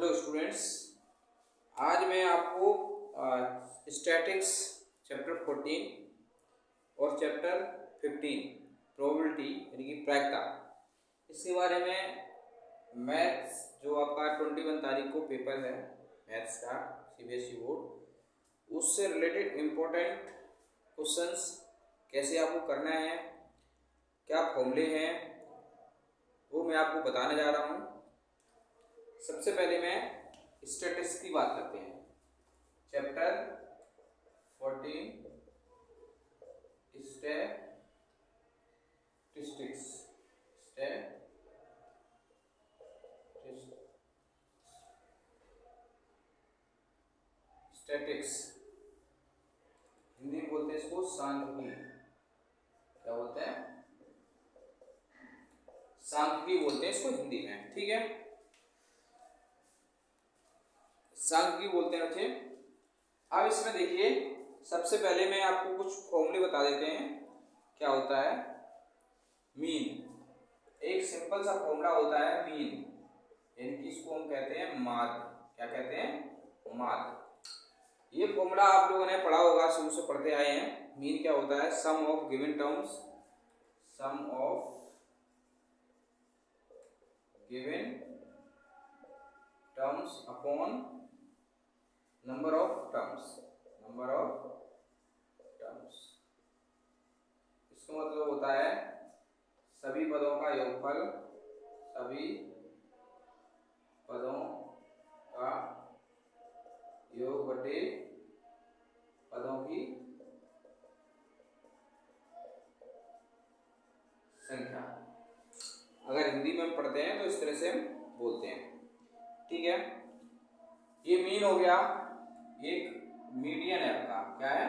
Hello students, आज मैं आपको स्टैटिक्स चैप्टर 14 और चैप्टर 15 प्रोबेबिलिटी यानी कि प्रायिकता, इसके बारे में मैथ्स जो आपका 21 तारीख को पेपर है मैथ्स का सीबीएसई बोर्ड, उससे रिलेटेड इम्पोर्टेंट क्वेश्चंस कैसे आपको करना है, क्या फॉर्मूले हैं, वो मैं आपको बताने जा रहा हूँ। सबसे पहले मैं स्टैटिस्टिक्स की बात करते हैं। चैप्टर 14 स्टैटिक्स हिंदी में बोलते हैं इसको सांख्यिकी। क्या बोलते हैं? सांख्यिकी बोलते हैं इसको हिंदी में, ठीक है। सांख्यिकी बोलते हैं बच्चे। अब इसमें देखिए, सबसे पहले मैं आपको कुछ फॉर्मूले बता देते हैं। क्या होता है मीन? एक सिंपल सा फॉर्मूला होता है मीन, यानी कि इसको हम कहते हैं माध्य। क्या कहते हैं? माध्य। ये फॉर्मूला आप लोगों ने पढ़ा होगा, शुरू से पढ़ते आए हैं। मीन क्या होता है? Sum of given terms, sum of given terms upon number of terms, number of terms. इसका मतलब होता है सभी पदों का योगफल, सभी पदों का योग बटे पदों की संख्या। अगर हिंदी में पढ़ते हैं तो इस तरह से हम बोलते हैं, ठीक है। ये मीन हो गया। एक मीडियन है आपका, क्या है?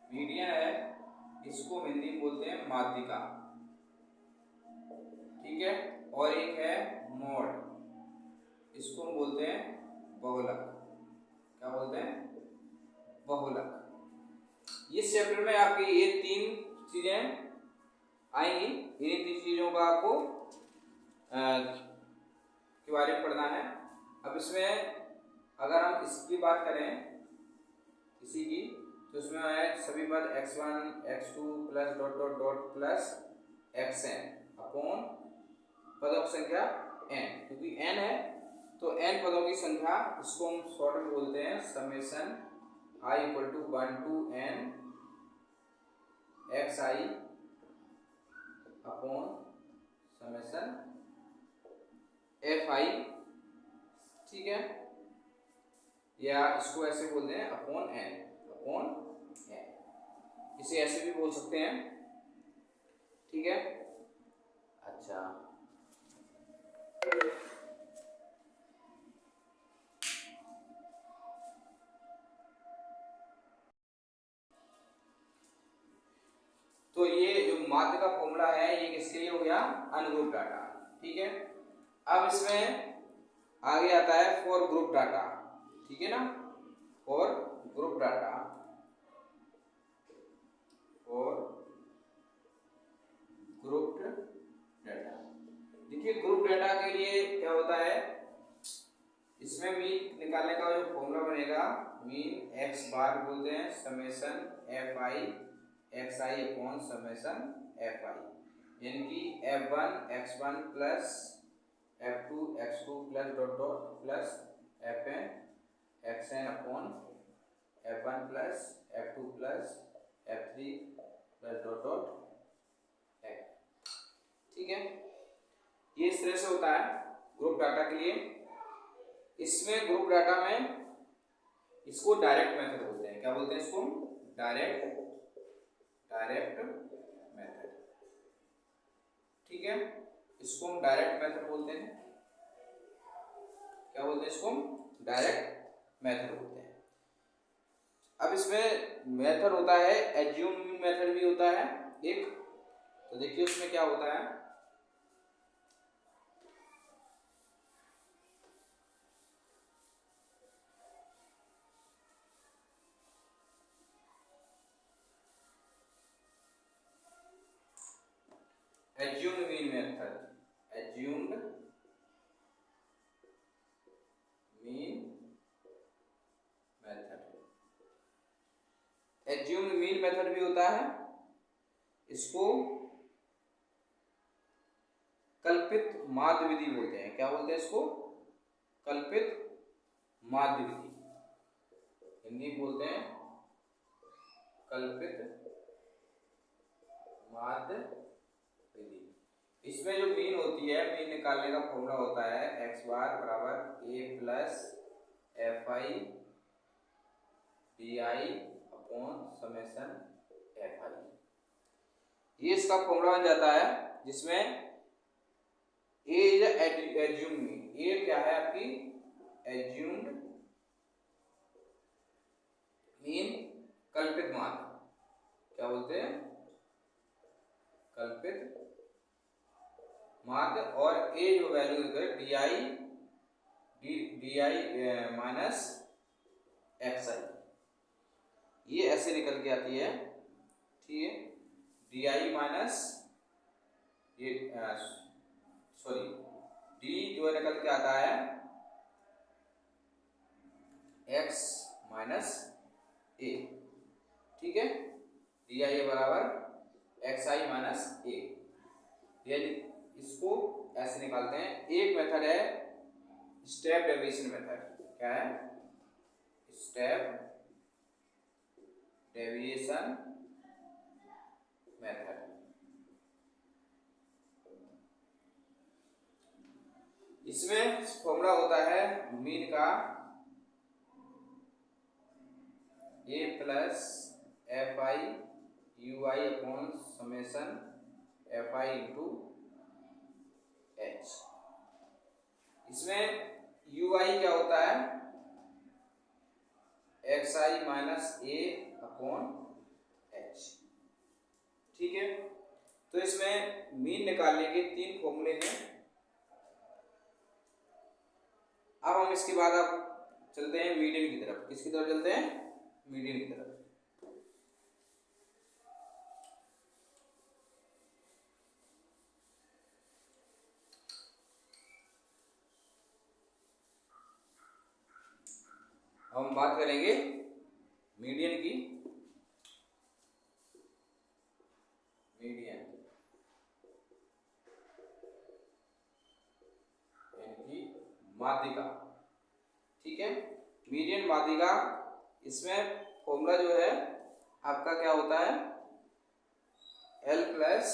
मीडियन है, इसको हिंदी में बोलते हैं माध्यिका, ठीक है। और एक है मोड, इसको हम बोलते हैं बहुलक। क्या बोलते हैं? बहुलक। इस चैप्टर में आपकी ये तीन चीजें आएंगी। इन्हीं तीन चीजों का आपको के बारे में पढ़ना है। अब इसमें अगर हम इसकी बात करें, इसी की, तो इसमें है सभी पद x1 x2 plus dot dot dot plus xn upon पदों की संख्या n, क्योंकि n है तो n पदों की संख्या, इसको हम शॉर्ट में बोलते हैं summation i equal to 1 to n xi upon summation fi, ठीक है। या इसको ऐसे बोलते हैं अपॉन n, अपॉन n, इसे ऐसे भी बोल सकते हैं, ठीक है। अच्छा, तो ये जो माध्य का फॉर्मूला है ये किसके लिए हो गया? अनग्रुप डाटा, ठीक है। अब इसमें आगे आता है फॉर ग्रुप डाटा, ठीक है ना। For group data, for group data. देखिए, ग्रुप डाटा के लिए क्या होता है, इसमें मीन निकालने का जो फॉर्मूला बनेगा, मीन x बार बोलते हैं summation fi xi upon summation fi, यानी कि f1 x1 plus f2 x2 plus dot dot plus fn xn upon f1 plus f2 plus f3 plus dot dot f, ठीक है। ये इस तरह से होता है ग्रुप डाटा के लिए। इसमें ग्रुप डाटा में इसको डायरेक्ट मेथड बोलते हैं। क्या बोलते हैं इसको? डायरेक्ट मेथड, ठीक है। इसको हम डायरेक्ट मेथड बोलते हैं। क्या बोलते हैं इसको? हम डायरेक्ट मेथड बोलते हैं। अब इसमें मेथड होता है एज्यूम मेथड भी होता है एक, तो देखिए उसमें क्या होता है। assumed mean method, assumed mean method भी होता है, इसको कल्पित माध्य विधि बोलते हैं। क्या बोलते हैं इसको? कल्पित माध्य विधि, हिंदी बोलते हैं कल्पित माध्य विधि। इसमें जो मीन होती है, मीन निकालने का फॉर्मूला होता है एक्स बार बराबर a plus f i d i upon summation f i. ये इसका फॉर्मूला बन जाता है, जिसमें a is assumed mean. A क्या है आपकी? एज्यूम्ड मीन, कल्पित मान। क्या बोलते हैं? कल्पित माध्य। और ए जो value d i minus x i, ये ऐसे निकल के आती है, ठीक है। डी आई माइनस ये सॉरी डी जो है निकल के आता है एक्स माइनस ए, ठीक है। डी आई बराबर एक्स आई माइनस ए। इसको ऐसे निकालते हैं। एक मेथड है स्टेप डेविएशन मेथड। क्या है? Step deviation method. इसमें फॉर्मूला होता है मीन का a plus f i u i upon summation f i into h. इसमें यू आई क्या होता है? X i minus a upon h, ठीक है। तो इसमें मीन निकालने के 3 फॉर्मूले हैं। अब हम इसके बाद अब चलते हैं मीडियन की तरफ। किसकी तरफ चलते हैं? मीडियन की तरफ। हम बात करेंगे मीडियन की। मीडियन यानी माध्यिका, ठीक है। मीडियन माध्यिका, इसमें फॉर्मूला जो है आपका क्या होता है? L plus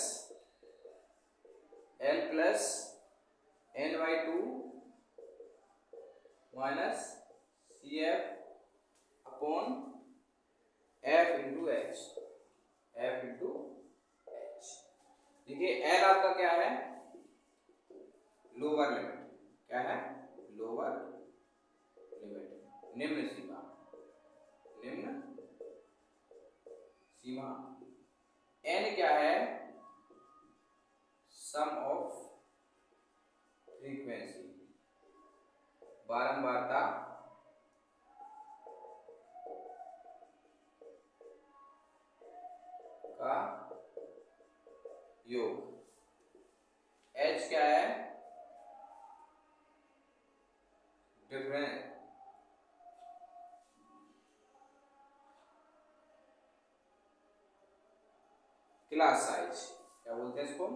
N by 2 minus C F upon F into H. F into H. देखिए एल आपका क्या है? Lower limit. क्या है? लोअर लिमिट, निम्न सीमा। निम्न सीमा। एन क्या है? सम ऑफ फ्रीक्वेंसी, बारंबारता का योग। एच क्या है? Difference, class size. क्या बोलते हैं इसको?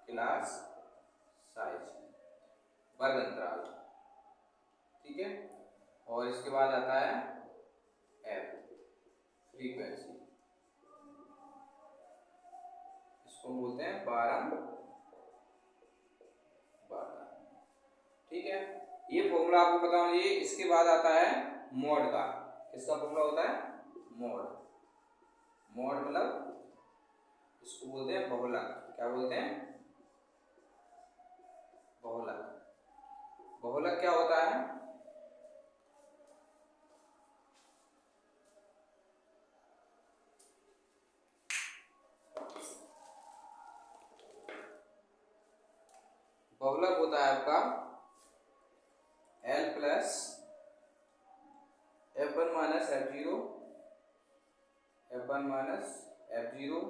क्लास साइज, वर्ग अंतराल, ठीक है। और इसके बाद आता है एफ, फ्रीक्वेंसी। इसको बोलते हैं बारंबारता, ठीक है। ये फॉर्मूला आपको पता होना चाहिए। इसके बाद आता है मोड का। किसका फॉर्मूला होता है? मोड। मोड मतलब इसको बोलते हैं बहुलक। क्या बोलते हैं? बहुलक। बहुलक क्या होता है? बहुलक होता है आपका L plus F one minus F zero, F one minus F zero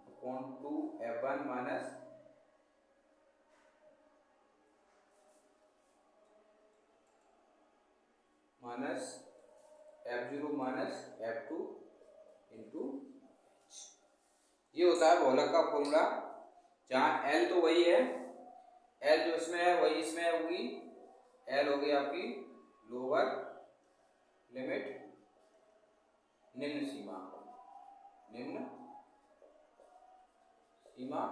upon 2 F one minus F zero minus F two into ये होता है बहुलक का फॉर्मूला, जहाँ एल तो वही है, एल जो इसमें है वही इसमें होगी। एल हो गई आपकी लोअर लिमिट, निम्न सीमा, निम्न सीमा,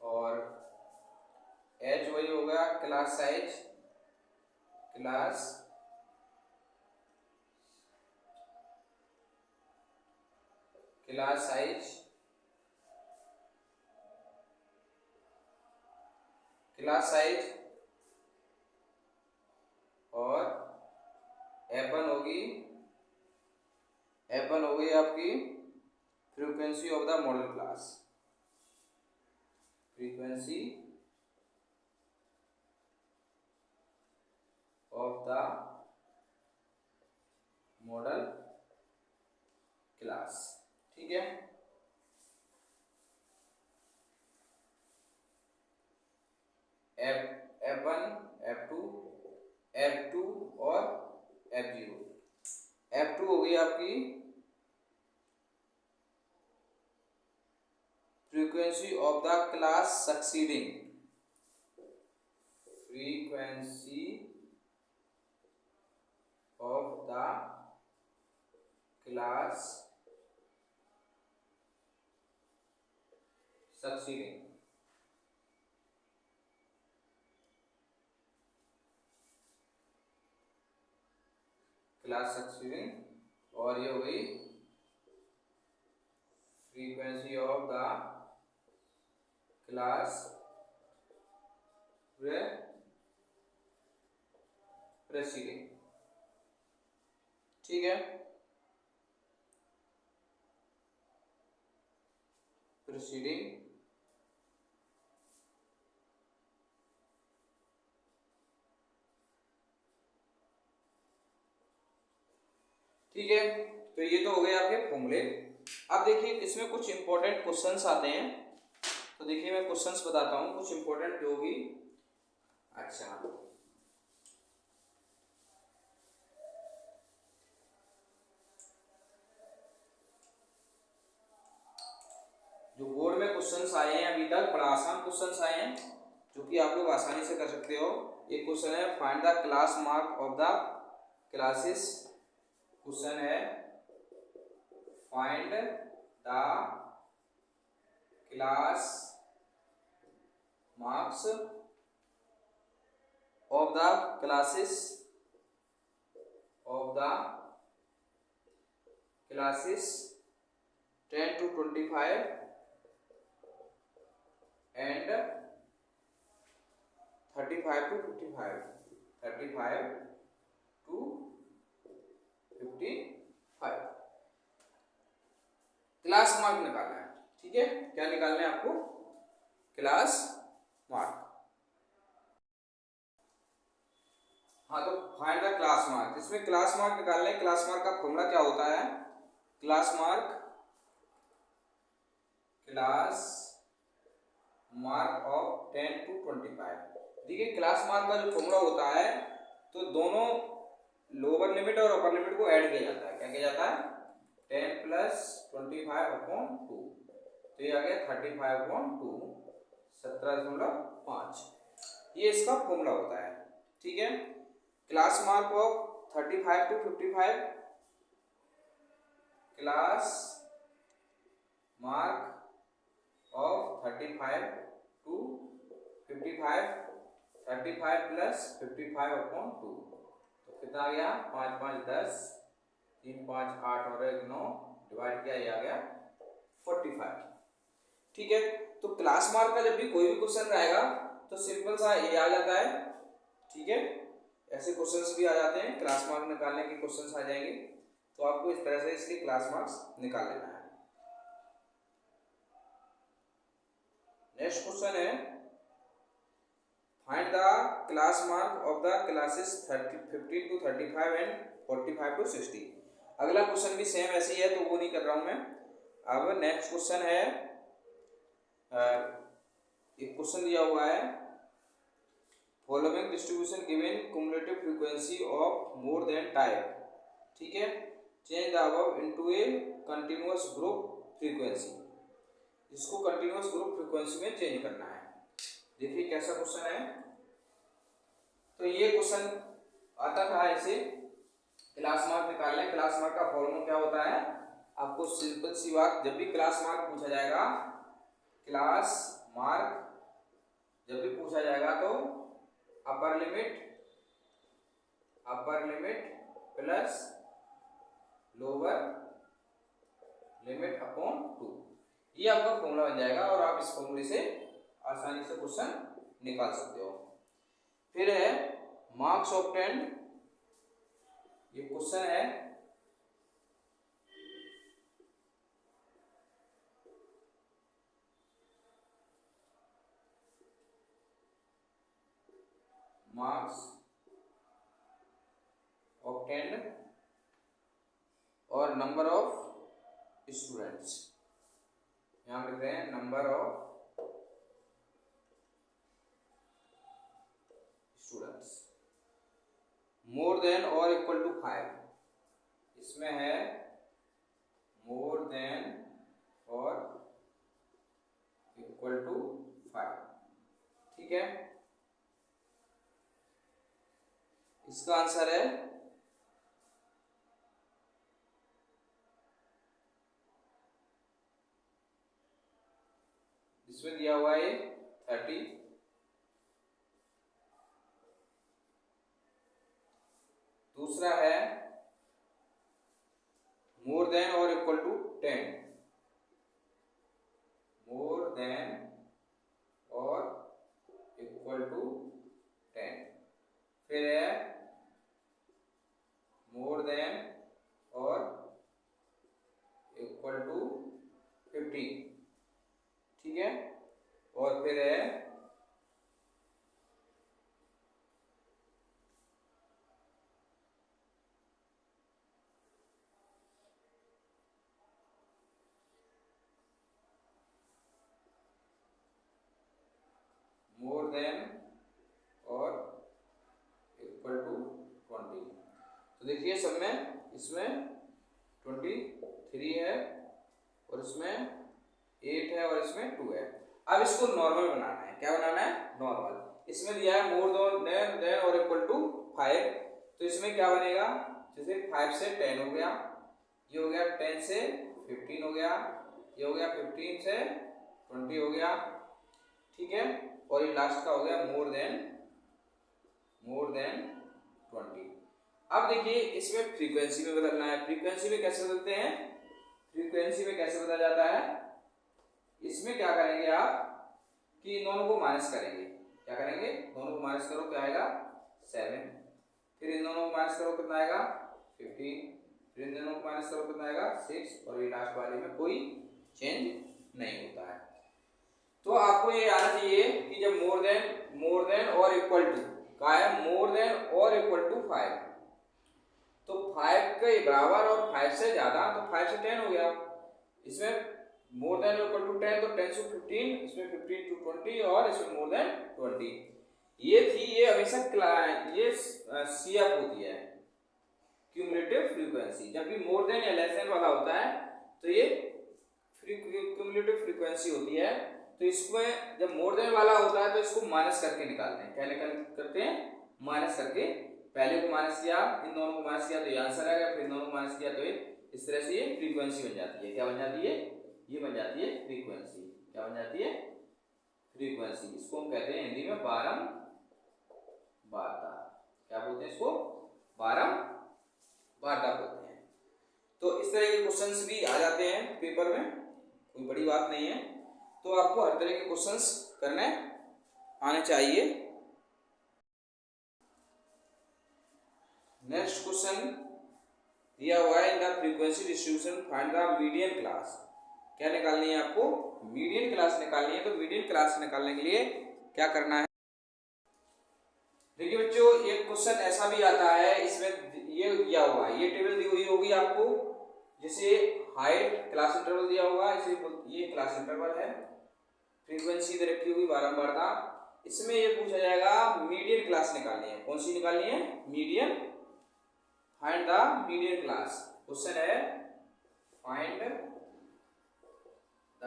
और एच वही हो गया class size, class size, class size, और F1 होगी, F1 हो गई आपकी frequency of the model class, frequency of the model class. ठीक है, F1, F2, F2 और F0। F2 हो गई आपकी frequency of the class succeeding, frequency of the class succeeding, class succeeding, और ये हो गई फ्रीक्वेंसी ऑफ द क्लास प्रेसीडिंग। ठीक है, प्रेसीडिंग, ठीक है। तो ये तो हो गए आपके फॉर्मूले। अब देखिए इसमें कुछ इंपॉर्टेंट क्वेश्चंस आते हैं, तो देखिए मैं क्वेश्चंस बताता हूँ कुछ इंपॉर्टेंट जो होगी। अच्छा, जो बोर्ड में क्वेश्चंस आए हैं अभी तक बड़ा आसान क्वेश्चंस आए हैं, जो कि आप लोग आसानी से कर सकते हो। एक क्वेश्चन है find the class mark of the classes, question है find the class marks of the classes, of the classes 10 to 25 and 35 to 55, 35 to 55 class mark निकालना है। ठीक है, क्या निकालना है आपको? Class mark. हाँ, तो फाइंड द क्लास मार्क, इसमें क्लास मार्क निकालना है। क्लास मार्क का फॉर्मूला क्या होता है? Class mark, class mark of 10 to 25। देखिए क्लास मार्क का जो फॉर्मूला होता है, तो दोनों लोअर लिमिट और अपर लिमिट को ऐड किया जाता है। क्या किया जाता है? 10 + 25/2, तो ये आ गया 35/2, 17.5। ये इसका फॉर्मूला होता है। ठीक है, class mark of 35 to 55, class mark of 35 to 55, 35 + 55/2, तो कितना आ गया? 5 5 10, 3 5 8 और 1 9, डिवाइड किया, ये आ गया 45। ठीक है, तो क्लास मार्क का जब भी कोई भी क्वेश्चन रहेगा तो सिंपल सा ये आ जाता है। ठीक है, ऐसे क्वेश्चंस भी आ जाते हैं, क्लास मार्क निकालने के क्वेश्चंस आ जाएंगे, तो आपको इस तरह से इसके क्लास मार्क्स निकाल लेना है। नेक्स्ट क्वेश्चन है find the class mark of the classes 15 to 35 and 45 to 60। अगला क्वेश्चन भी सेम ऐसे ही है, तो वो नहीं कर रहा हूं मैं। अब नेक्स्ट क्वेश्चन है, एक क्वेश्चन दिया हुआ है, following distribution given cumulative frequency of more than type. ठीक है, change the above into A continuous group frequency. इसको कंटिन्यूअस ग्रुप फ्रीक्वेंसी में चेंज करना है। देखिए कैसा क्वेश्चन है। तो ये क्वेश्चन आता था ऐसे, क्लास मार्क निकालने। क्लास मार्क का फॉर्मूला क्या होता है, आपको सिंपल सी बात, जब भी क्लास मार्क पूछा जाएगा, क्लास मार्क जब भी पूछा जाएगा तो upper limit plus lower limit upon 2, ये आपका फॉर्मूला बन जाएगा और आप इस फॉर्मूले से आसानी से क्वेश्चन निकाल सकते हो। फिर है मार्क्स ऑब्टेन्ड, ये क्वेश्चन है मार्क्स ऑब्टेन्ड और नंबर ऑफ स्टूडेंट्स, यहां लिख रहे हैं number of students more than और इक्वल टू 5, इसमें है मोर देन और इक्वल टू 5, ठीक है। इसका आंसर है इसमें दिया हुआ है 30, दूसरा है मोर देन और इक्वल टू 10, मोर देन और इक्वल टू 10, फिर है मोर देन और इक्वल टू 15, ठीक है। और फिर है मोर देन और इक्वल टू 20। तो देखिए सब में इसमें 23 है और इसमें 8 है और इसमें 2 है। अब इसको नॉर्मल बनाना है, क्या बनाना है, नॉर्मल। इसमें दिया है मोर देन और इक्वल टू 5, तो इसमें क्या बनेगा, जैसे 5 से 10 हो गया, ये हो गया 10 से 15 हो गया, ये हो गया 15 से 20 हो गया, ठीक है। और ये लास्ट का हो गया मोर देन 20। अब देखिए इसमें फ्रीक्वेंसी में बदलना है। फ्रीक्वेंसी में कैसे बदलते हैं, फ्रीक्वेंसी में कैसे बदला जाता है, इसमें क्या करेंगे आप कि इन दोनों को माइनस करेंगे। क्या करेंगे, दोनों को माइनस करो, क्या आएगा 7, फिर इन दोनों को माइनस करो, कितना आएगा 15, फिर इन दोनों को माइनस करो, कितना आएगा 6, और ये लास्ट वाले में कोई चेंज नहीं होता है। तो आपको ये आना चाहिए कि जब मोर देन और इक्वल टू का है, मोर देन और इक्वल टू 5, तो 5 के बराबर और 5 से ज्यादा, तो 5 से 10 हो गया। इसमें मोर देन इक्वल टू 10, तो 10 से 15, इसमें 15 to 20 और इसमें मोर देन 20। ये थी, ये हमेशा ये सीएफ होती है, क्यूमुलेटिव फ्रीक्वेंसी। जब भी मोर देन या लेस देन वाला होता है तो ये क्यूमुलेटिव फ्रीक्वेंसी होती है। तो इसमें जब मोर देन वाला होता है तो इसको माइनस करके निकालते हैं। क्या करते हैं, माइनस करके, पहले को माइनस किया, इन दोनों को माइनस किया तो ये आंसर आ गया, फिर इन दोनों को माइनस किया तो ये, इस तरह से ये फ्रीक्वेंसी बन जाती है। क्या बन जाती है, ये बन जाती है फ्रीक्वेंसी। क्या बन जाती है, फ्रीक्वेंसी। इसको हम कहते हैं हिंदी में बारंबारता। क्या बोलते हैं इसको, बारंबारता बोलते हैं। तो इस तरह के क्वेश्चंस भी आ जाते हैं पेपर में, कोई बड़ी बात नहीं है। तो आपको हर तरह के क्वेश्चंस करने आने चाहिए। नेक्स्ट क्वेश्चन दिया हुआ है, in the frequency distribution find the median class. क्या निकालनी है आपको, मीडियन क्लास निकालनी है। तो मीडियन क्लास निकालने के लिए क्या करना है, देखिए बच्चों एक क्वेश्चन ऐसा भी आता है, इसमें ये दिया हुआ है, ये टेबल दी हुई होगी आपको, जैसे हाइट क्लास इंटरवल दिया होगा, इसे ये क्लास इंटरवल है, फ्रीक्वेंसी इधर रखी होगी बारंबारता। इसमें ये पूछा जाएगा मीडियन क्लास निकालनी है। कौन सी निकालनी है, median, find the median class. Question है फाइंड द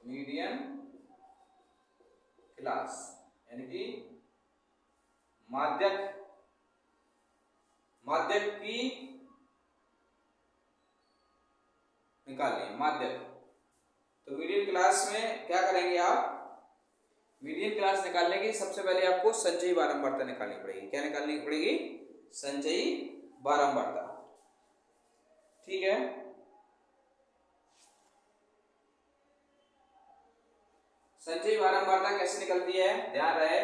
मीडियन क्लास यानी कि माध्यक की निकालनी है, माध्यक। तो मीडियन क्लास में क्या करेंगे आप, मीडियन क्लास निकालने की सबसे पहले आपको संचयी बारंबारता निकालनी पड़ेगी। क्या निकालनी पड़ेगी? संचयी बारंबारता। ठीक है, संचयी बारंबारता कैसे निकलती है, ध्यान रहे,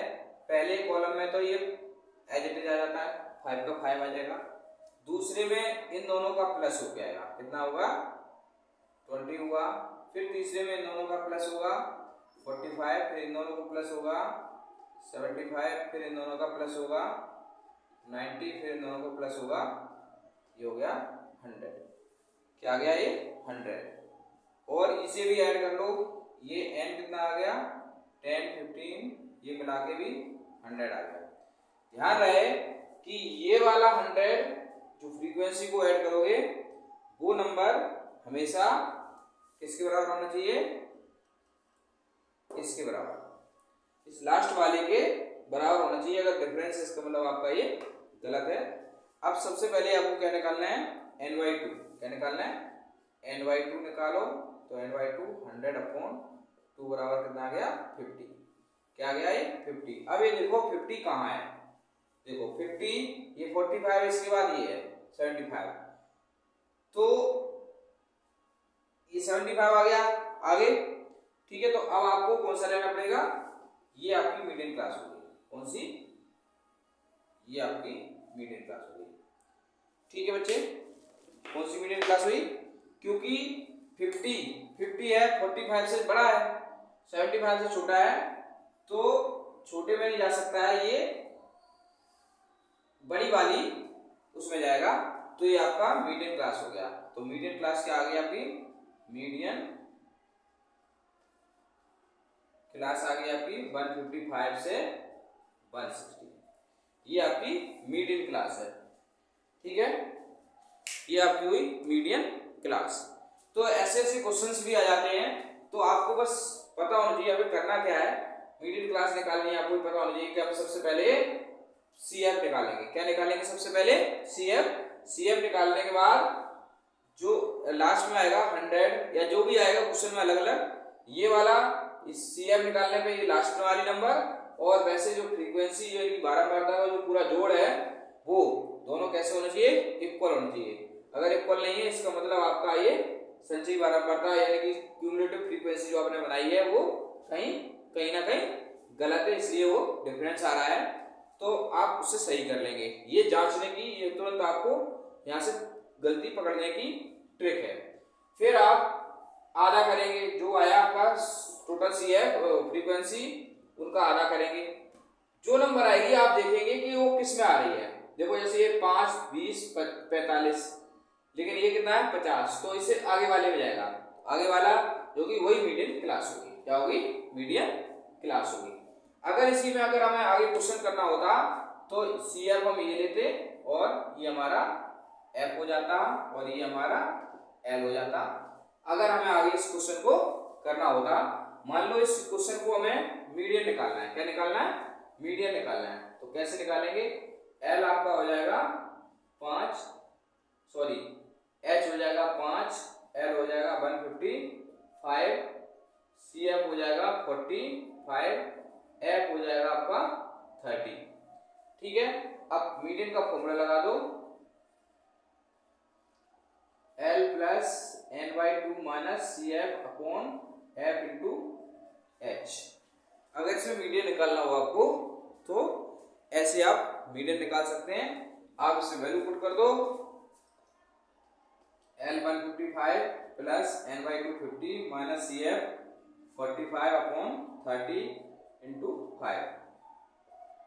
पहले कॉलम में तो ये एज इट इज आ जाता है, 5 का 5 आ जाएगा। दूसरे में इन दोनों का प्लस हो जाएगा, कितना होगा? 20 हुआ। फिर तीसरे में इन दोनों का प्लस होगा 45, फिर इन दोनों का प्लस होगा 75, फिर इन दोनों का प्लस होगा 90, फिर इन दोनों का प्लस होगा, ये हो गया 100। क्या आ गया? ये 100। और इसे भी ऐड कर लो, ये n कितना आ गया? 10, 15, ये मिला के भी 100 आ गया। ध्यान रहे कि ये वाला 100 जो फ्रीक्वेंसी को ऐड करोगे वो नंबर हमेशा किसके बराबर होना चाहिए? इसके बराबर, इस लास्ट वाले के बराबर होना चाहिए। अगर डिफरेंस है इसका मतलब आपका ये गलत है। अब सबसे पहले आपको क्या निकालना है? n/2। क्या निकालना है? n/2 निकालो। तो n/2 100/2 बराबर कितना आ गया? 50। क्या आ गया? ये 50। अब ये देखो 50 कहाँ है? देखो 50, ये 45 है, इसके बाद ये है 75, तो ये 75 आ गया आगे। ठीक है, तो अब आपको कौन सा लेना पड़ेगा? ये आपकी मीडियन क्लास होगी। कौन सी? ये आपकी मीडियन क्लास होगी। ठीक है बच्चे, कौन सी मीडियन क्लास हुई? क्योंकि 50 है, 45 से बड़ा है, 75 से छोटा है, तो छोटे में नहीं जा सकता है, ये बड़ी वाली उसमें जाएगा, तो ये आपका मीडियन क्लास हो गया। तो मीडियन क्लास क्या आ गई आपकी? मीडियन क्लास आ गई आपकी 155 से 160, ये आपकी मीडियन क्लास है। ठीक है, ये आपकी हुई मीडियन क्लास। तो ऐसे ऐसे क्वेश्चंस भी आ जाते हैं, तो आपको बस पता होना चाहिए अभी करना क्या है। मीडियन क्लास निकालनी है, आपको पता होना चाहिए कि आप सबसे पहले CF निकालेंगे। क्या निकालेंगे? सबसे पहले CF निकालने के बाद जो लास्ट में आएगा 100 या जो भी आएगा क्वेश्चन में अलग अलग, ये वाला इस CF निकालने पे ये लास्ट में वाली नंबर, और वैसे जो फ्रीक्वेंसी जो बारंबारता का जो पूरा जोड़ है वो दोनों कैसे होना चाहिए? इक्वल होना चाहिए। अगर इक्वल नहीं है इसका मतलब आपका ये संचयी बारंबारता यानी कि क्यूमुलेटिव फ्रीक्वेंसी जो आपने बनाई है वो कहीं ना कहीं गलत है, इसलिए वो डिफरेंस आ रहा है। तो आप उससे सही कर लेंगे। ये जांचने की, ये तुरंत आपको यहाँ से गलती पकड़ने की ट्रिक है। फिर आप आधा करेंगे, जो आया आपका टोटल CF फ्रीक्वेंसी उनका आधा करेंगे। जो नंबर आएगी आप देखेंगे कि वो किस में आ रही है। देखो जैसे ये 5, 20, 45, लेकिन ये कितना है? 50, तो इससे आगे वाले में जाएगा। आगे वाला जो कि वही मीडियन क्लास होगी। क्या होगी? मीडियन क्लास होगी। अगर इसी में अगर हमें आगे क्वेश्चन करना होता तो CF हम ये लेते और ये हमारा F हो जाता और ये हमारा L हो जाता। अगर हमें आगे इस क्वेश्चन को करना होता, मान लो इस क्वेश्चन को हमें मीडियन निकालना है। क्या निकालना है? मीडियन निकालना है। तो कैसे निकालेंगे? L आपका हो जाएगा 5, सॉरी H हो जाएगा 5, L हो जाएगा 155, CF हो जाएगा 45, F हो जाएगा आपका 30। ठीक है, अब मीडियन का फॉर्मूला लगा दो, L plus n/2 minus CF/F into H। अगर इसमें मीडियन निकालना हो आपको तो ऐसे आप मीडियन निकाल सकते हैं। आप इसमें वैल्यू पुट कर दो, L 155 plus n/2 50 minus CF 45/30 into 5।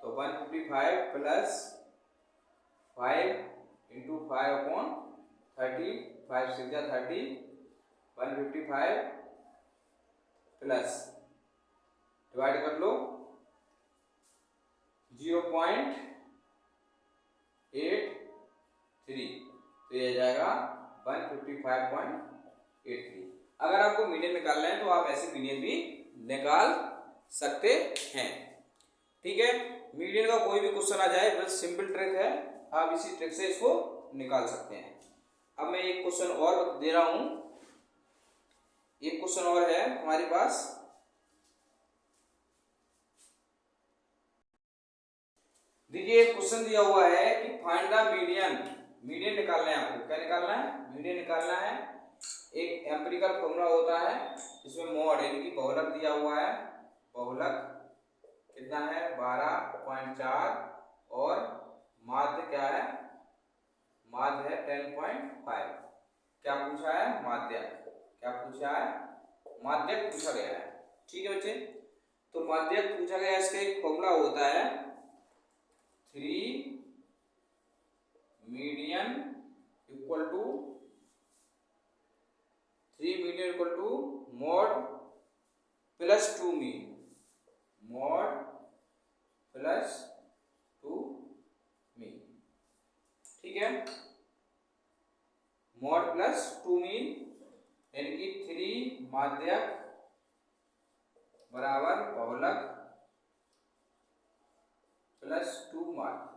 तो 155 प्लस 5 इंटू 5/30, 5 6 जा 30, 155 प्लस डिवाइड कर लो 0.83, तो ये जाएगा 155.83। अगर आपको मीडियन निकालना है तो आप ऐसे मीडियन भी निकाल सकते हैं। ठीक है, मीडियन का कोई भी क्वेश्चन आ जाए, बस सिंपल ट्रिक है, आप इसी ट्रिक से इसको निकाल सकते हैं। अब मैं एक क्वेश्चन और दे रहा हूं, एक क्वेश्चन और है हमारे पास। देखिए एक क्वेश्चन दिया हुआ है कि फाइंड द मीडियन, मीडियन निकालना है आपको। क्या निकालना है? मीडियन निकालना है। एक एम्पिरिकल फॉर्मूला होता है, इसमें मॉड यानी कि बहुलक दिया हुआ है। बहुलक कितना है? 12.4 और माध्य क्या है? माध्य है 10.5। क्या पूछा है? माध्य। क्या पूछा है? माध्यक पूछा गया है। ठीक है बच्चे, तो माध्यक पूछा गया, इसका एक फॉर्मूला होता है 3 median equal to mode plus 2 mean, mode plus 2 mean. ठीक है, मॉड प्लस 2 मीन यानी कि 3 माध्यक बराबर बहुलक प्लस 2 माध्य।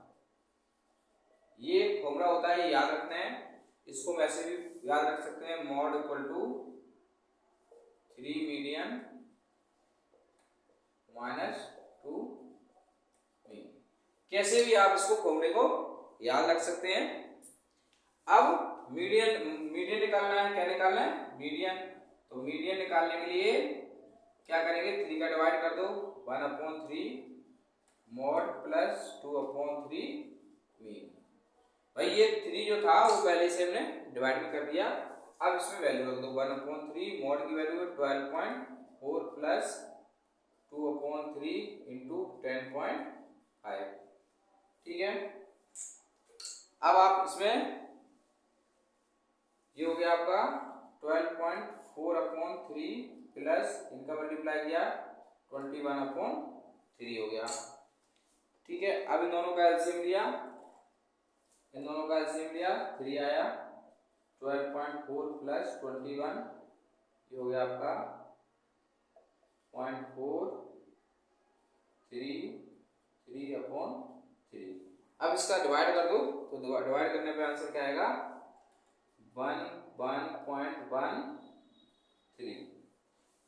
ये फॉर्मूला होता है, याद रखना है। इसको वैसे भी याद रख सकते हैं, mode equal to 3 median minus 2 mean. कैसे भी आप इसको फॉर्मूले को याद रख सकते हैं। अब मीडियन निकालना है। क्या निकालना है? मीडियन। तो मीडियन निकालने के लिए क्या करेंगे? 3 का डिवाइड कर दो, 1/3 मॉड प्लस 2/3 मीन। भाई ये 3 जो था वो पहले से हमने डिवाइड भी कर दिया। अब इसमें वैल्यू रख दो, 1/3 मॉड की वैल्यू है 12.4 प्लस 2/3 इंटू 10.5। ठीक है, अब आप इसमें ये हो गया आपका 12.4/3 प्लस इनका मल्टीप्लाई किया 21/3 हो गया। ठीक है, अब इन दोनों का एलसीएम लिया, इन दोनों का एलसीएम लिया, 3 आया, 12.4 प्लस 21 ये हो गया आपका 0.43/3। अब इसका डिवाइड कर दो, तो डिवाइड करने पे आंसर क्या आएगा? 1.13।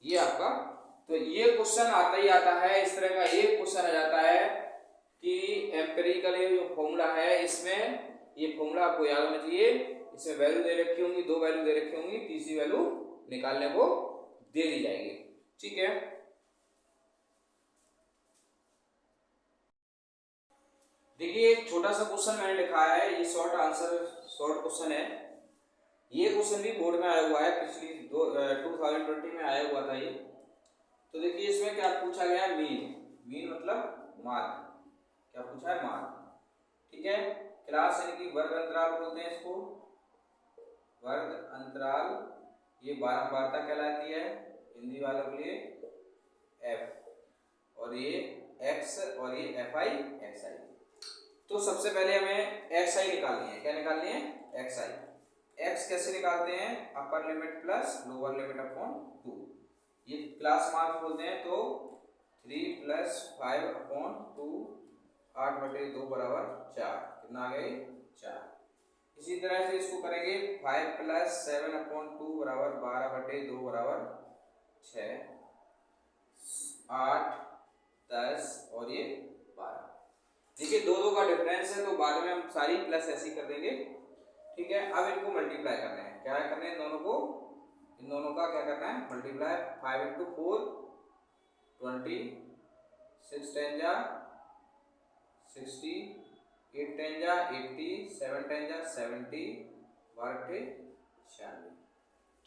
ये आपका, तो ये क्वेश्चन आता ही आता है, इस तरह का एक क्वेश्चन आ जाता है कि एम्पिरिकल जो फॉर्मूला है, इसमें ये फॉर्मूला आपको याद होना चाहिए। इसमें वैल्यू दे रखी होंगी, 2 वैल्यू दे रखी होंगी, तीसरी वैल्यू निकालने को दे दी जाएगी। ठीक है, देखिए एक छोटा सा क्वेश्चन मैंने लिखा है, ये शॉर्ट क्वेश्चन है। ये क्वेश्चन भी बोर्ड में आया हुआ है, पिछली 2020 में आया हुआ था ये। तो देखिए इसमें क्या पूछा गया? मीन मतलब माध्य। क्या पूछा है? माध्य। ठीक है, क्लास यानी कि वर्ग अंतराल बोलते हैं इसको, वर्ग अंतराल। ये बारंबारता कहलाती है हिंदी वालों के लिए, एफ, और ये एक्स, और ये एफ आई एक्स आई। तो सबसे पहले हमें एक्स आई निकालनी है। क्या निकालनी है? एक्स आई। एक्स कैसे निकालते हैं? Upper limit plus lower limit upon 2। ये क्लास मार्क्स बोलते हैं। तो 3 + 5/2 8/2 बराबर 4। कितना आ गया? 4। इसी तरह से इसको करेंगे 5 + 7/2 बराबर 12/2 बराबर 6, 8, 10 और ये 12। देखिए 2 का डिफरेंस है, तो बाद में हम सारी प्लस ऐसी कर देंगे। ठीक है, अब इनको मल्टीप्लाई करना है। क्या करना है? इन दोनों को, इन दोनों का क्या करना है? मल्टीप्लाई। 5 × 4 20, 6 10 जा 60, 8 10 जा 80, 7 10 जा 70, 12 96।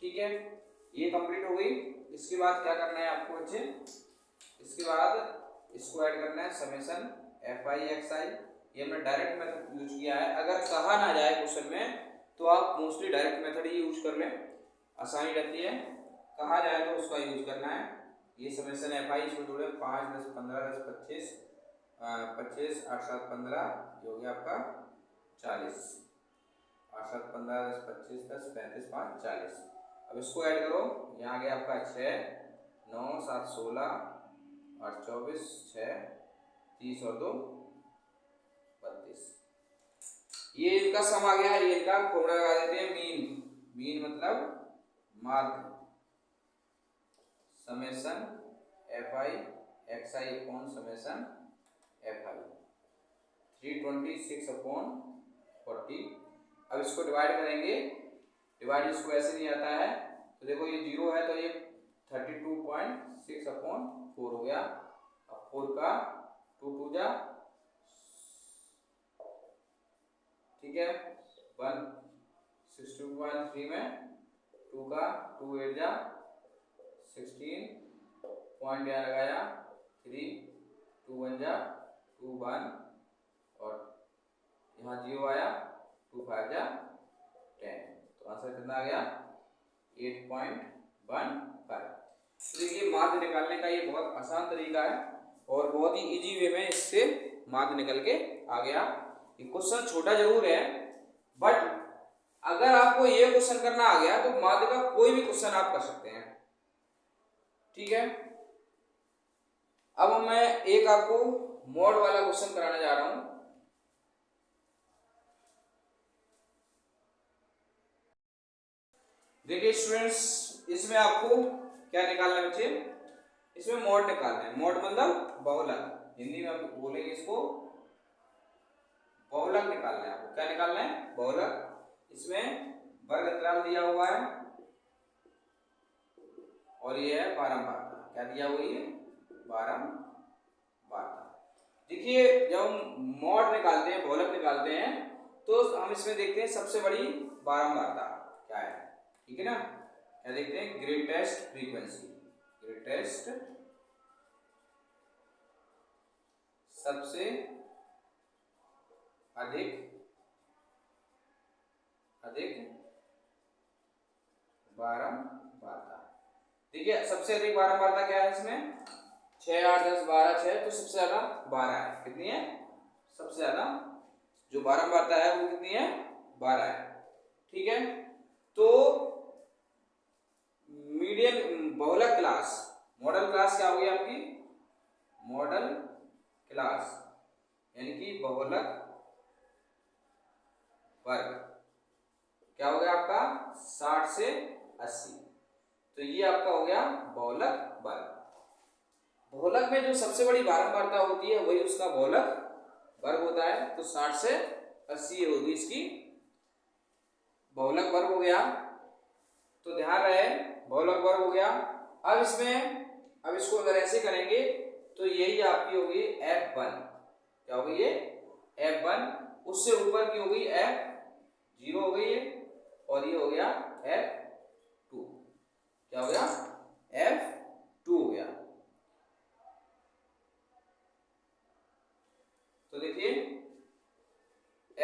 ठीक है, ये कंप्लीट हो गई। इसके बाद क्या करना है आपको बच्चे? इसके बाद इसको ऐड करना है summation F I x i. ये हमने डायरेक्ट मेथड यूज किया है। अगर कहा ना जाए क्वेश्चन में तो आप मोस्टली डायरेक्ट मेथड ही यूज कर लें, आसानी रहती है। कहा जाए तो उसका यूज करना है। ये समेशन एफ आई इसमें जोड़े 5 10 15 10 25 25 8 7 15, ये हो गया आपका 40। 8 7 15 10 25 10 35 5 40। अब इसको ऐड करो, यहाँ आ गया आपका 6, 9, 7, 16, 8, 24, 6, 30 और 2, 32। ये इनका सम आ गया। ये इनका फॉर्मूला लगा देते हैं मीन। मीन मतलब माध्य, summation fi xi upon summation fi 326 upon 40। अब इसको डिवाइड करेंगे, डिवाइड इसको ऐसे नहीं आता है तो देखो ये 0 है तो ये 32.6 अपॉन 4 हो गया। अब 4 का 2 2 जा, ठीक है, 1 62.3 में 2 का 2 8 जा 16 पॉइंट यहाँ लगाया 3, 2 1 जा 2 1 और यहाँ 0 आया, 2 5 जा 10, तो आंसर कितना आ गया 8.15। तो देखिए माध्य निकालने का ये बहुत आसान तरीका है और बहुत ही इजी वे में इससे माध्य निकल के आ गया। ये क्वेश्चन छोटा जरूर है बट अगर आपको ये क्वेश्चन करना आ गया तो माध्य का कोई भी क्वेश्चन आप कर सकते हैं, ठीक है। अब मैं एक आपको मॉड वाला क्वेश्चन कराने जा रहा हूं। देखिए स्टूडेंट्स, इसमें आपको क्या निकालना है बच्चे, इसमें मॉड निकालना है। मॉड मतलब बहुलक, हिंदी में आप बोलेंगे इसको बहुलक निकालना है। आपको क्या निकालना है, बहुलक। इसमें वर्ग अंतराल दिया हुआ है और ये है बारंबारता। क्या दिया हुआ है, बारंबारता। देखिए जब हम मॉड निकालते हैं, बहुलक निकालते हैं तो हम इसमें देखते हैं सबसे बड़ी बारंबारता क्या है, ठीक है ना। क्या देखते हैं, ग्रेटेस्ट फ्रीक्वेंसी, ग्रेटेस्ट सबसे अधिक बारंबारता। देखिए सबसे अधिक बारंबारता क्या है इसमें, 6 8 10 12 6, तो सबसे ज्यादा 12 है। कितनी है, सबसे ज्यादा जो बारंबारता है वो कितनी है, 12 है, ठीक है। तो मीडियन बहुलक क्लास, मॉडल क्लास क्या होगी आपकी, मॉडल क्लास यानी कि बहुलक वर्ग क्या हो गया आपका 60 से 80, तो ये आपका हो गया बहुलक वर्ग। बहुलक में जो सबसे बड़ी बारंबारता होती है वही उसका बहुलक वर्ग होता है। तो 60 से 80 होगी इसकी बहुलक वर्ग हो गया। तो ध्यान रहे बहुलक वर्ग हो गया। अब इसको अगर ऐसे करेंगे तो यही आपकी होगी F1। क्या हो गई ये, F1। उससे ऊपर की हो गई F0 हो गई है और ये हो गया F2। क्या हो गया, F2 हो गया। तो देखिए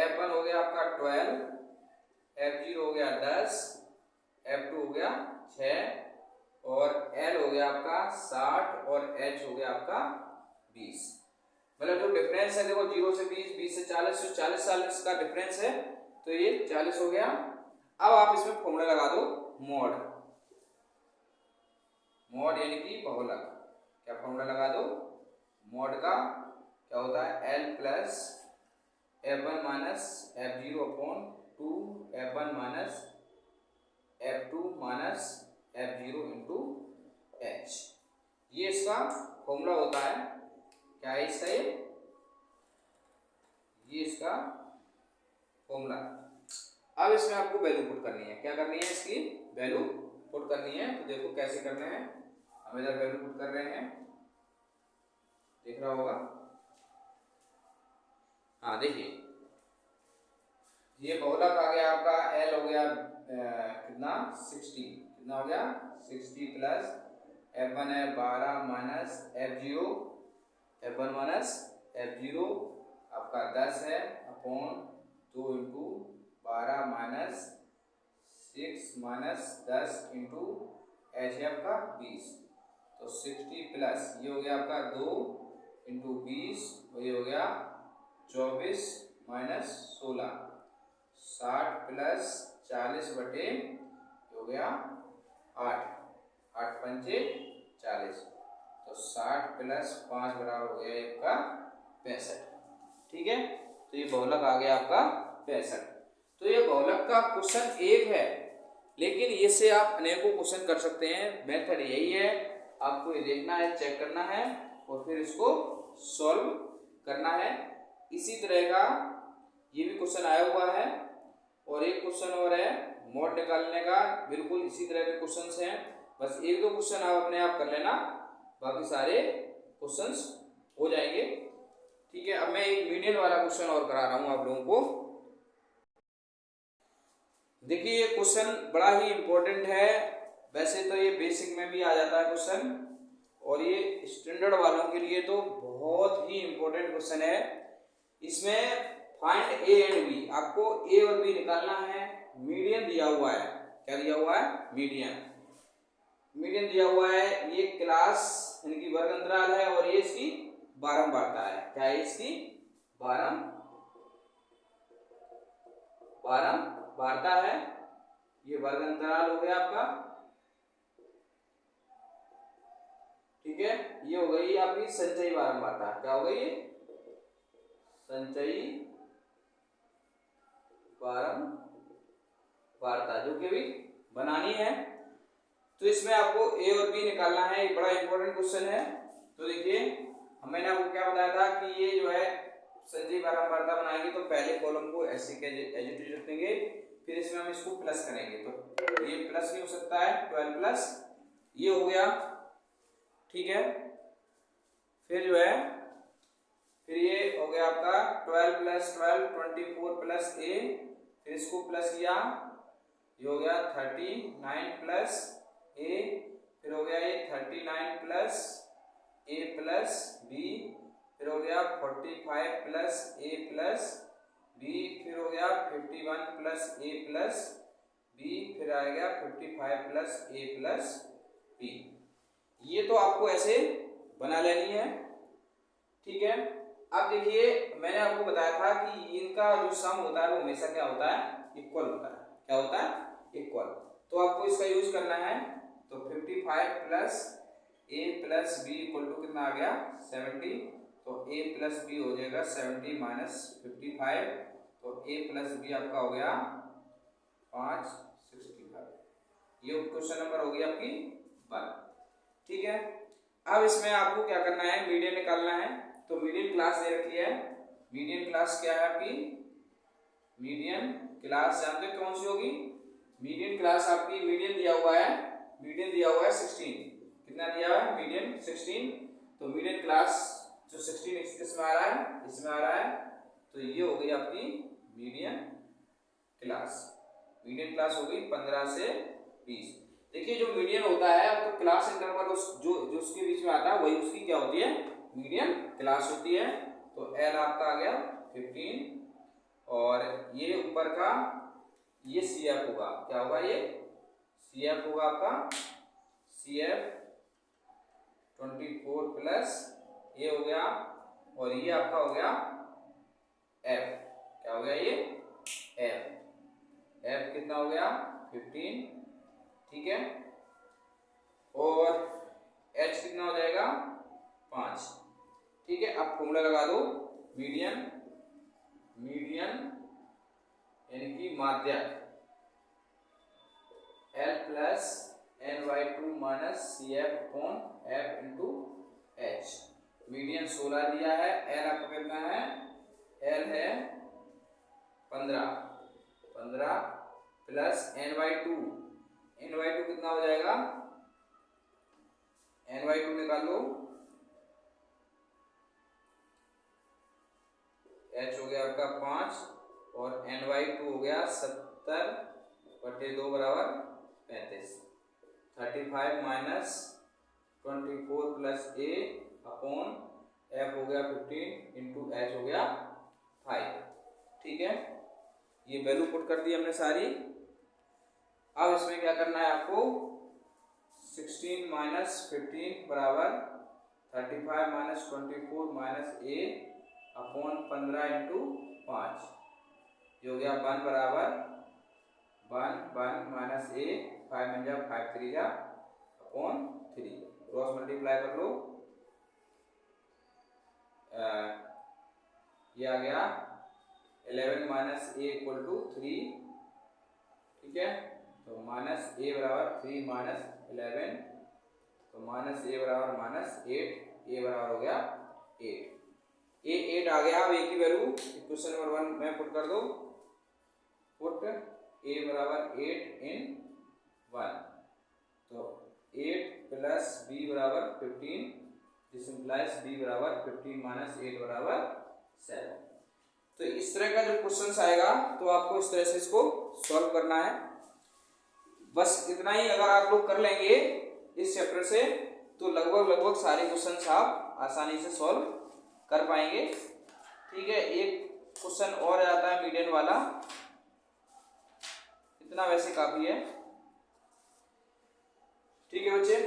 F1 हो गया आपका 12, F0 हो गया 10, F2 हो गया 6 और L हो गया आपका 60 और H हो गया आपका 20। मतलब जो डिफरेंस है देखो 0 से 20, 20 से 40, जो 40 का डिफरेंस है तो ये 40 हो गया। अब आप इसमें फॉर्मूला लगा दो मॉड, मॉड यानी कि बहुलक। क्या फॉर्मूला लगा दो मॉड का, क्या होता है L plus F1 minus F0 upon 2 F1 minus F2 minus F0 into H। ये इसका फॉर्मूला होता है। क्या है इसका, ये इसका फॉर्मूला। अब इसमें आपको वैल्यू पुट करनी है। क्या करनी है, इसकी वैल्यू पुट करनी है। तो देखो कैसे करना है, हम इधर वैल्यू पुट कर रहे हैं, देख रहा होगा। हाँ देखिए ये बहुलक आ गया आपका L हो गया कितना 60, कितना हो गया 60 प्लस F1 है 12 minus F0, F1 minus F0 आपका 10 है upon 2 into 12 minus 6 minus 10 into H है आपका 20। तो 60 प्लस ये हो गया आपका 2 इंटू 20 और ये हो गया 24 माइनस 16, 60 प्लस 40 बटे हो गया 8, 8 पंचे 40, तो 60 प्लस 5 बराबर हो गया आपका 65। ठीक है, तो ये बहुलक आ गया आपका 65। तो ये बहुलक का क्वेश्चन एक है, लेकिन इससे आप अनेकों क्वेश्चन कर सकते हैं। मेथड यही है, आपको ये देखना है, चेक करना है और फिर इसको सॉल्व करना है। इसी तरह का ये भी क्वेश्चन आया हुआ है और एक क्वेश्चन और है मोड निकालने का, बिल्कुल इसी तरह के क्वेश्चंस हैं। बस एक दो क्वेश्चन आप अपने आप कर लेना, बाकी सारे क्वेश्चंस हो जाएंगे। ठीक है, अब मैं एक मीडियन वाला क्वेश्चन और करा रहा हूं आप लोगों को। देखिए ये क्वेश्चन बड़ा ही इंपॉर्टेंट है, वैसे तो ये बेसिक में भी आ जाता है क्वेश्चन, और ये स्टैंडर्ड वालों के लिए तो बहुत ही इंपॉर्टेंट क्वेश्चन है। इसमें फाइंड ए एंड बी, आपको ए और बी निकालना है। मीडियन दिया हुआ है, क्या दिया हुआ है? मीडियन। मीडियन दिया हुआ है, ये क्लास यानी कि वर्ग अंतराल है और ये इसकी बारंबारता है। क्या है? इसकी बारंबारता है। ये वर्ग अंतराल हो गया आपका। ठीक है, ये हो गई आपकी संचयी बारंबारता। क्या हो गई? संचयी बारंबारता, जो कि अभी बनानी है। तो इसमें आपको ए और बी निकालना है, ये बड़ा इंपॉर्टेंट क्वेश्चन है। तो देखिए, मैंने आपको क्या बताया था कि ये जो है संचयी बारंबारता बनाएंगे तो पहले कॉलम को ऐसे के एज इट इज रखेंगे, फिर इसमें हम इसको प्लस करेंगे, तो ये प्लस नहीं हो सकता है, 12 प्लस ये हो गया। ठीक है, फिर जो है फिर ये हो गया आपका 12 प्लस 12 24 प्लस ए, फिर इसको प्लस किया, ये हो गया 39 प्लस ए, फिर हो गया ये 39 प्लस ए प्लस बी, फिर हो गया 45 प्लस ए प्लस बी, फिर हो गया 51 प्लस ए प्लस बी, फिर आ गया 55 प्लस ए प्लस बी। ये तो आपको ऐसे बना लेनी है। ठीक है, अब देखिए मैंने आपको बताया था कि इनका जो सम होता है वो हमेशा क्या होता है? इक्वल होता है। क्या होता है? इक्वल। तो आपको इसका यूज करना है, तो 55 plus A plus B equal to कितना आ गया? 70। तो ए प्लस बी हो जाएगा 70 माइनस 55, तो ए प्लस बी आपका हो गया 565। ये क्वेश्चन नंबर हो गई आपकी 1। ठीक है, अब इसमें आपको क्या करना है? मीडियन निकालना है। तो मीडियन क्लास दे रखी है। मीडियन क्लास क्या है आपकी? मीडियन क्लास जानते हो कौन सी होगी? मीडियन क्लास आपकी, मीडियन दिया हुआ है, मीडियन दिया हुआ है 16। कितना दिया हुआ है? मीडियन 16। तो मीडियन क्लास जो 16 इसमें आ रहा है, इसमें आ रहा है, तो ये हो गई आपकी मीडियन क्लास। मीडियन क्लास हो गई 15 से 20। देखिए जो मीडियन होता है तो क्लास इंटरवल जो उसके बीच में आता है वही उसकी क्या होती है? मीडियन क्लास होती है। तो एल आपका आ गया 15, और ये ऊपर का ये सी एफ होगा। क्या होगा? ये सी एफ होगा आपका, सी एफ 24 प्लस ये हो गया, और ये आपका हो गया एफ। क्या हो गया? ये एफ। एफ कितना हो गया? 15। ठीक है, और एच कितना हो जाएगा? 5। ठीक है, अब फॉर्मूला लगा दो। मीडियन, मीडियन यानी कि माध्यक, l plus n/2 minus C F upon F into h. Median 16 दिया है, एल आपका कितना है? एल है 15 प्लस n/2, n/2 कितना हो जाएगा? n/2 निकाल लो, h हो गया आपका 5 और n/2 हो गया 70/2 बराबर 35। 35 माइनस 24 प्लस ए अपॉन f हो गया 15 इंटू एच हो गया 5। ठीक है, ये वैल्यू पुट कर दी हमने सारी। अब इसमें क्या करना है आपको? 16 माइनस 15 बराबर 35 minus 24 minus a upon 15 into 5, ये हो गया 1 बराबर 1 1 माइनस ए 5 बन जा 5 3 जा अपॉन 3, क्रॉस मल्टीप्लाई कर लो, ये आ गया 11 माइनस ए इक्वल टू 3, ठीक है। तो माइनस ए बराबर 3 माइनस 11, तो माइनस ए बराबर माइनस 8, ए बराबर हो गया 8, ए 8 आ गया। अब ए की वैल्यू क्वेश्चन नंबर 1 में पुट कर दो, पुट ए बराबर 8 इन 1, तो 8 प्लस बी बराबर 15, दिस इंप्लाइज बी बराबर 15 माइनस 8 बराबर 7। तो इस तरह का जो क्वेश्चन आएगा तो आपको इस तरह से इसको सॉल्व करना है। बस इतना ही अगर आप लोग कर लेंगे इस चैप्टर से तो लगभग सारे क्वेश्चन आप आसानी से सॉल्व कर पाएंगे, ठीक है। एक क्वेश्चन और आता है मीडियन वाला, इतना वैसे काफी है, ठीक है बच्चे।